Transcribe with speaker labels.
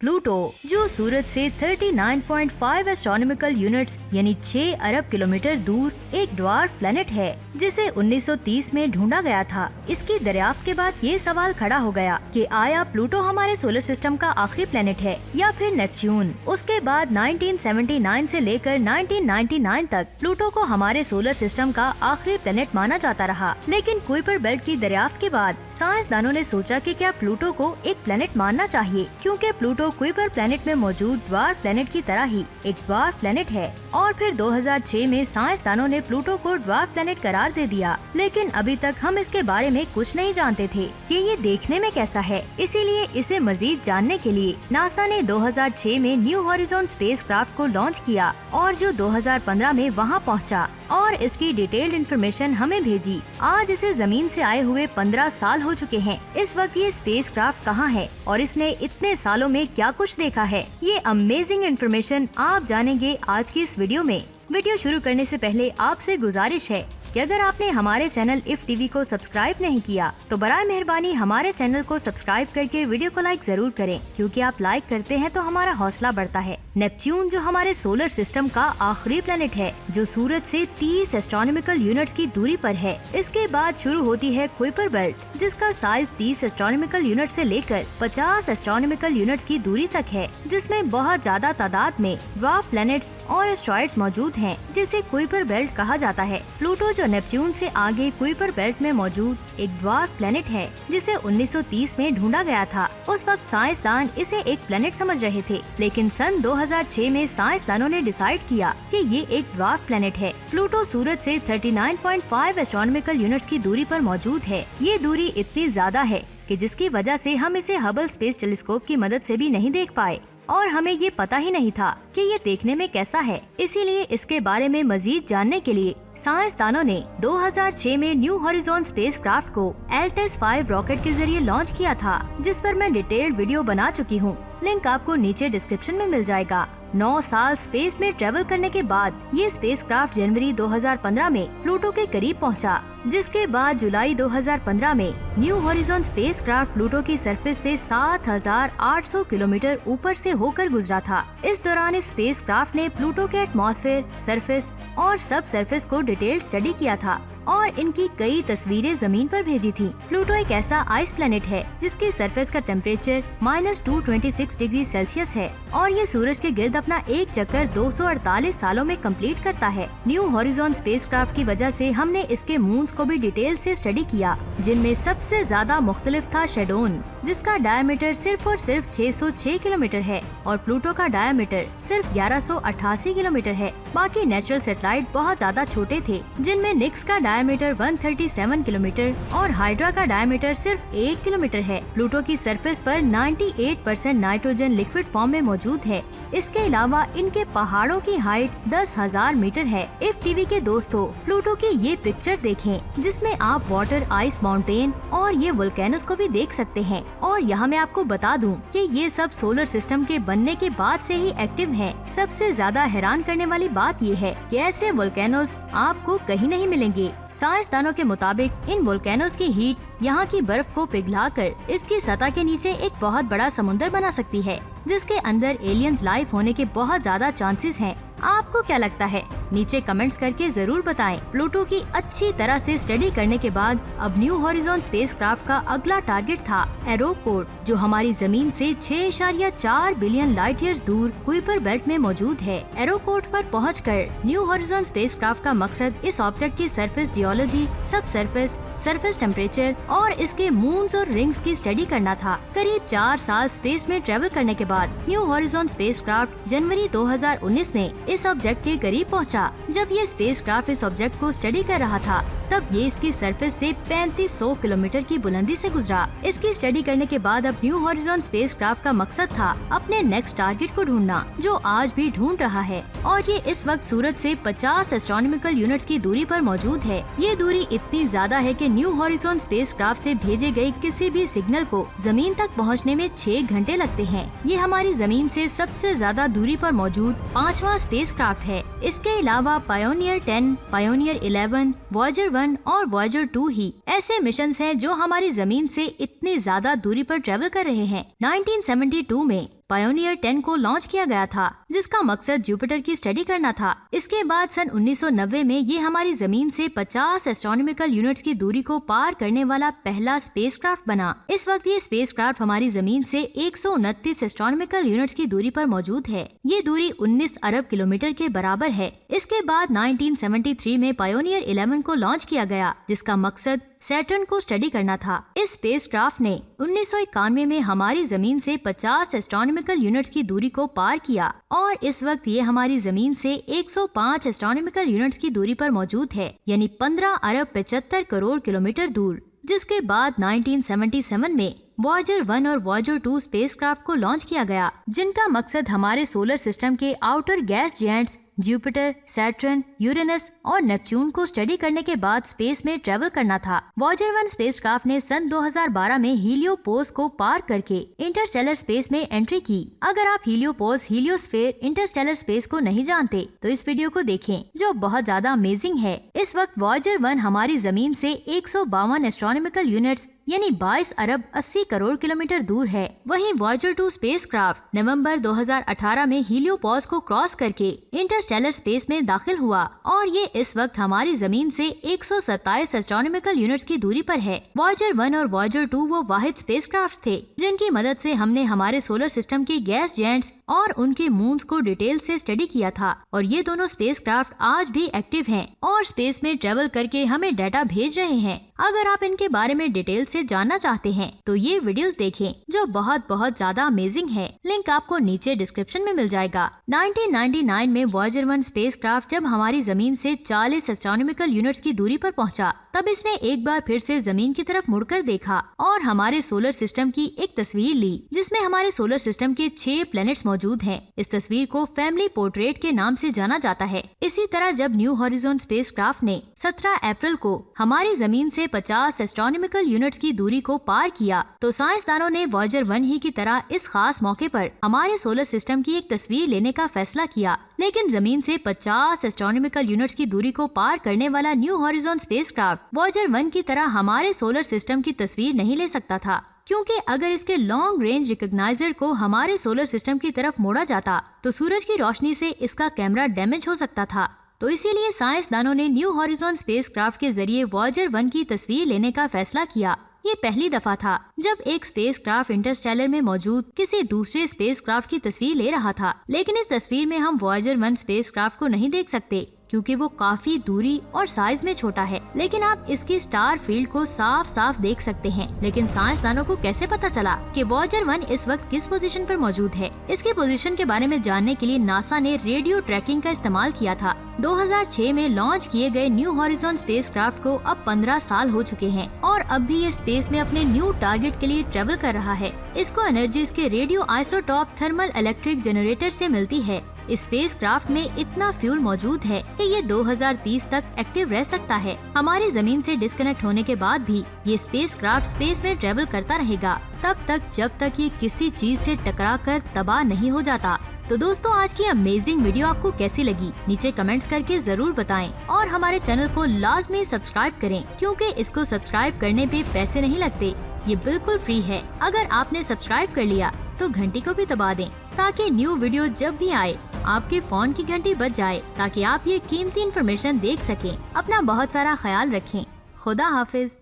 Speaker 1: Pluto, जो सूरज से 39.5 astronomical units यानी 6 अरब किलोमीटर दूर एक ड्वार्फ प्लेनेट है, जिसे 1930 में ढूंढा गया था। इसकी दरियाफ्त के बाद ये सवाल खड़ा हो गया कि आया प्लूटो हमारे सोलर सिस्टम का आखिरी प्लेनेट है या फिर नेपच्यून। उसके बाद 1979 से लेकर 1999 तक प्लूटो को हमारे सोलर सिस्टम का आखिरी प्लेनेट माना जाता रहा। लेकिन कुइपर बेल्ट की दरियाफ्त के बाद साइंसदानों ने सोचा कि क्या प्लूटो को एक प्लेनेट मानना चाहिए, क्योंकि प्लूटो कुइपर प्लेनेट में मौजूद ड्वार्फ प्लेनेट की तरह ही एक ड्वार्फ प्लेनेट है। और फिर 2006 में साइंसदानों ने प्लूटो को ड्वार्फ प्लेनेट करार दे दिया। लेकिन अभी तक हम इसके बारे में कुछ नहीं जानते थे कि ये देखने में कैसा है। इसीलिए इसे मजीद जानने के लिए नासा ने 2006 में न्यू हॉरिजॉन स्पेसक्राफ्ट को लॉन्च किया और जो 2015 में वहाँ पहुँचा और इसकी डिटेल्ड इन्फॉर्मेशन हमें भेजी। आज इसे जमीन से आए हुए 15 साल हो चुके हैं। इस वक्त ये स्पेसक्राफ्ट कहाँ है और इसने इतने सालों में क्या कुछ देखा है, ये अमेजिंग इन्फॉर्मेशन आप जानेंगे आज की इस वीडियो में। वीडियो शुरू करने से पहले आपसे गुजारिश है कि अगर आपने हमारे चैनल इफ टीवी को सब्सक्राइब नहीं किया तो बराए मेहरबानी हमारे चैनल को सब्सक्राइब करके वीडियो को लाइक जरूर करें, क्योंकि आप लाइक करते हैं तो हमारा हौसला बढ़ता है। नेपच्यून जो हमारे सोलर सिस्टम का आखिरी प्लेनेट है, जो सूरज से 30 एस्ट्रोनॉमिकल यूनिट्स की दूरी पर है। इसके बाद शुरू होती है कुइपर बेल्ट, जिसका साइज 30 एस्ट्रोनॉमिकल यूनिट से लेकर 50 एस्ट्रोनॉमिकल यूनिट्स की दूरी तक है, जिसमें बहुत ज्यादा तादाद में ड्वार्फ प्लैनेट्स और एस्ट्रॉइड्स मौजूद हैं, जिसे कुइपर बेल्ट कहा जाता है। प्लूटो जो नेपच्यून से आगे कुइपर बेल्ट में मौजूद एक ड्वार्फ प्लेनेट है, जिसे 1930 में ढूंढा गया था। उस वक्त साइंसदान इसे एक प्लेनेट समझ रहे थे, लेकिन सन 2006 में साइंसदानों ने डिसाइड किया कि ये एक ड्वार्फ प्लेनेट है। प्लूटो सूरज से 39.5 एस्ट्रोनॉमिकल यूनिट्स की दूरी पर मौजूद है। ये दूरी इतनी ज्यादा है कि जिसकी वजह से हम इसे हबल स्पेस टेलीस्कोप की मदद से भी नहीं देख पाए और हमें ये पता ही नहीं था कि ये देखने में कैसा है। इसीलिए इसके बारे में मजीद जानने के लिए साइंसदानों ने 2006 में न्यू हॉरिजॉन स्पेसक्राफ्ट को एल्टेस 5 रॉकेट के जरिए लॉन्च किया था, जिस पर मैं डिटेल्ड वीडियो बना चुकी हूँ। लिंक आपको नीचे डिस्क्रिप्शन में मिल जाएगा। 9 साल स्पेस में ट्रेवल करने के बाद ये स्पेसक्राफ्ट जनवरी 2015 में प्लूटो के करीब पहुंचा, जिसके बाद जुलाई 2015 में न्यू हॉरिजॉन स्पेसक्राफ्ट प्लूटो की सरफेस से 7,800 किलोमीटर ऊपर से होकर गुजरा था। इस दौरान इस स्पेसक्राफ्ट ने प्लूटो के एटमॉस्फेयर, सरफेस और सब सरफेस को डिटेल स्टडी किया था और इनकी कई तस्वीरें जमीन पर भेजी थी। प्लूटो एक ऐसा आइस प्लेनेट है जिसकी सरफेस का टेम्परेचर -226 डिग्री सेल्सियस है और ये सूरज के गिर्द अपना एक चक्कर 248 सालों में कंप्लीट करता है। न्यू हॉरिजॉन स्पेसक्राफ्ट की वजह से हमने इसके मून्स को भी डिटेल से स्टडी किया, जिनमें सबसे ज्यादा मुख्तलिफ था शेडोन, जिसका डायमीटर सिर्फ और सिर्फ 606 किलोमीटर है और प्लूटो का डायमीटर सिर्फ 1188 किलोमीटर है। बाकी नेचुरल सैटेलाइट बहुत ज्यादा छोटे थे, जिनमें निक्स का डायमीटर 137 किलोमीटर और हाइड्रा का डायमीटर सिर्फ 1 किलोमीटर है। प्लूटो की सरफेस पर 98% नाइट्रोजन लिक्विड फॉर्म में मौजूद है। इसके अलावा इनके पहाड़ों की हाइट 10,000 मीटर है। इफ टीवी के दोस्तों, प्लूटो की ये पिक्चर देखें, जिसमें आप वाटर, आइस माउंटेन और ये वोल्केनोस को भी देख सकते हैं। और यहाँ मैं आपको बता दूं कि ये सब सोलर सिस्टम के बनने के बाद से ही एक्टिव हैं। सबसे ज्यादा हैरान करने वाली बात ये है कि ऐसे वोल्केनोस आपको कहीं नहीं मिलेंगे। साइंसदानों के मुताबिक इन वोल्केनोस की हीट यहाँ की बर्फ को पिघलाकर इसकी सतह के नीचे एक बहुत बड़ा समुद्र बना सकती है, जिसके अंदर एलियंस लाइफ होने के बहुत ज्यादा चांसेस हैं। आपको क्या लगता है? नीचे कमेंट्स करके जरूर बताएं। प्लूटो की अच्छी तरह से स्टडी करने के बाद अब न्यू हॉरिजॉन स्पेसक्राफ्ट का अगला टारगेट था एरोकोड, जो हमारी जमीन से 6.4 बिलियन लाइट ईयर्स दूर कुइपर बेल्ट में मौजूद है। एरोकोड पर पहुंचकर न्यू हॉरिजॉन स्पेसक्राफ्ट का मकसद इस ऑब्जेक्ट की सरफेस जियोलॉजी, सब सरफेस टेम्परेचर और इसके मून्स और रिंग्स की स्टडी करना था। करीब 4 साल स्पेस में ट्रेवल करने के बाद न्यू हॉरिजॉन स्पेसक्राफ्ट जनवरी 2019 में इस ऑब्जेक्ट के करीब पहुंचा। जब ये स्पेसक्राफ्ट इस ऑब्जेक्ट को स्टडी कर रहा था, तब ये इसकी सरफेस से 3500 किलोमीटर की बुलंदी से गुजरा। इसकी स्टडी करने के बाद अब न्यू हॉरिजॉन स्पेसक्राफ्ट का मकसद था अपने नेक्स्ट टारगेट को ढूंढना, जो आज भी ढूंढ रहा है। और ये इस वक्त सूरज से 50 एस्ट्रोनॉमिकल यूनिट्स की दूरी पर मौजूद है। ये दूरी इतनी ज्यादा है कि न्यू हॉरिजॉन स्पेसक्राफ्ट से भेजे गए किसी भी सिग्नल को जमीन तक पहुंचने में 6 घंटे लगते हैं। ये हमारी जमीन से सबसे ज्यादा दूरी पर मौजूद 5वां स्पेसक्राफ्ट है। इसके अलावा पायोनियर 10, पायोनियर 11, वॉयेजर 1 और वॉयेजर 2 ही ऐसे मिशंस हैं जो हमारी जमीन से इतनी ज्यादा दूरी पर ट्रेवल कर रहे हैं। 1972 में पायोनियर 10 को लॉन्च किया गया था, जिसका मकसद जुपिटर की स्टडी करना था। इसके बाद सन 1990 में ये हमारी जमीन से 50 एस्ट्रोनॉमिकल यूनिट्स की दूरी को पार करने वाला पहला स्पेसक्राफ्ट बना। इस वक्त ये स्पेसक्राफ्ट हमारी जमीन से 129 एस्ट्रोनॉमिकल यूनिट्स की दूरी पर मौजूद है। ये दूरी 19 अरब किलोमीटर के बराबर है। इसके बाद 1973 में पायोनियर 11 को लॉन्च किया गया, जिसका मकसद सैटर्न को स्टडी करना था। इस स्पेसक्राफ्ट ने 1991 में हमारी जमीन से 50 एस्ट्रोनॉमिकल यूनिट्स की दूरी को पार किया और इस वक्त ये हमारी जमीन से 105 एस्ट्रोनॉमिकल यूनिट्स की दूरी पर मौजूद है, यानी 15 अरब 75 करोड़ किलोमीटर दूर। जिसके बाद 1977 में वॉयेजर 1 और वॉयेजर 2 स्पेसक्राफ्ट को लॉन्च किया गया, जिनका मकसद हमारे सोलर सिस्टम के outer gas giants Jupiter, Saturn, Uranus और नेपच्यून को स्टडी करने के बाद स्पेस में ट्रेवल करना था। वॉयेजर 1 स्पेसक्राफ्ट ने सन 2012 में हीलियोपोस को पार करके इंटरस्टेलर स्पेस में एंट्री की। अगर आप हीलियोपोस, हीलियोस्फीयर, इंटरस्टेलर स्पेस को नहीं जानते तो इस वीडियो को देखें, जो बहुत ज्यादा अमेजिंग है। इस वक्त वॉयेजर 1 हमारी जमीन से 152 एस्ट्रोनॉमिकल यूनिट्स यानी 22 अरब 80 करोड़ किलोमीटर दूर है। वहीं वॉयेजर 2 स्पेसक्राफ्ट नवंबर 2018 में हीलियोपोस को क्रॉस करके इंटरस्टेलर स्पेस में दाखिल हुआ और ये इस वक्त हमारी जमीन से 127 एस्ट्रोनॉमिकल यूनिट्स की दूरी पर है। वॉयेजर 1 और वॉयेजर 2 वो वाहिद स्पेसक्राफ्ट थे जिनकी मदद से हमने हमारे सोलर सिस्टम के गैस जायंट्स और उनके मून्स को डिटेल से स्टडी किया था। और ये दोनों स्पेसक्राफ्ट आज भी एक्टिव हैं और स्पेस में ट्रेवल करके हमें डाटा भेज रहे हैं। अगर आप इनके बारे में डिटेल से जानना चाहते हैं तो ये वीडियोस देखें, जो बहुत ज्यादा अमेजिंग है। लिंक आपको नीचे डिस्क्रिप्शन में मिल जाएगा। 1999 में वॉयेजर 1 स्पेसक्राफ्ट जब हमारी जमीन से 40 एस्ट्रोनॉमिकल यूनिट्स की दूरी पर पहुंचा, तब इसने एक बार फिर से जमीन की तरफ मुड़कर देखा और हमारे सोलर सिस्टम की एक तस्वीर ली, जिसमें हमारे सोलर सिस्टम के 6 प्लैनेट्स मौजूद हैं। इस तस्वीर को फैमिली पोर्ट्रेट के नाम से जाना जाता है। इसी तरह जब न्यू हॉरिजॉन स्पेसक्राफ्ट ने 17 अप्रैल को हमारी जमीन से 50 एस्ट्रोनॉमिकल यूनिट्स की दूरी को पार किया, तो साइंसदानों ने वॉयेजर 1 ही की तरह इस खास मौके पर हमारे सोलर सिस्टम की एक तस्वीर लेने का फैसला किया। लेकिन जमीन से 50 एस्ट्रोनॉमिकल यूनिट्स की दूरी को पार करने वाला न्यू हॉरिजॉन स्पेसक्राफ्ट वॉयेजर 1 की तरह हमारे सोलर सिस्टम की तस्वीर नहीं ले सकता था, क्योंकि अगर इसके लॉन्ग रेंज रिकॉग्नाइजर को हमारे सोलर सिस्टम की तरफ मोड़ा जाता तो सूरज की रोशनी से इसका कैमरा डैमेज हो सकता था। तो इसीलिए साइंसदानों ने न्यू हॉरिजॉन स्पेसक्राफ्ट के जरिए वॉयेजर 1 की तस्वीर लेने का फैसला किया। ये पहली दफा था जब एक स्पेसक्राफ्ट इंटरस्टेलर में मौजूद किसी दूसरे स्पेसक्राफ्ट की तस्वीर ले रहा था। लेकिन इस तस्वीर में हम वॉयेजर 1 स्पेसक्राफ्ट को नहीं देख सकते, क्योंकि वो काफी दूरी और साइज में छोटा है। लेकिन आप इसकी स्टार फील्ड को साफ साफ देख सकते हैं। लेकिन साइंसदानों को कैसे पता चला कि वॉयेजर 1 इस वक्त किस पोजीशन पर मौजूद है? इसकी पोजीशन के बारे में जानने के लिए नासा ने रेडियो ट्रैकिंग का इस्तेमाल किया था। 2006 में लॉन्च किए गए न्यू हॉरिजॉन स्पेसक्राफ्ट को अब 15 साल हो चुके हैं और अब भी ये स्पेस में अपने न्यू टारगेट के लिए ट्रेवल कर रहा है। इसको एनर्जी इसके radio isotope thermal electric generator से मिलती है। इस स्पेसक्राफ्ट में इतना फ्यूल मौजूद है कि ये 2030 तक एक्टिव रह सकता है। हमारी जमीन से डिस्कनेक्ट होने के बाद भी ये स्पेसक्राफ्ट स्पेस में ट्रेवल करता रहेगा, तब तक जब तक ये किसी चीज से टकराकर तबाह नहीं हो जाता। तो दोस्तों, आज की अमेजिंग वीडियो आपको कैसी लगी? नीचे कमेंट्स करके जरूर बताएं और हमारे चैनल को लाजमी सब्सक्राइब करें, क्योंकि इसको सब्सक्राइब करने पे पैसे नहीं लगते। ये बिल्कुल फ्री है। अगर आपने सब्सक्राइब कर लिया तो घंटी को भी दबा दें, ताकि न्यू वीडियो जब भी आए आपके फोन की घंटी बज जाए, ताकि आप ये कीमती इन्फॉर्मेशन देख सकें। अपना बहुत सारा ख्याल रखें। खुदा हाफिज।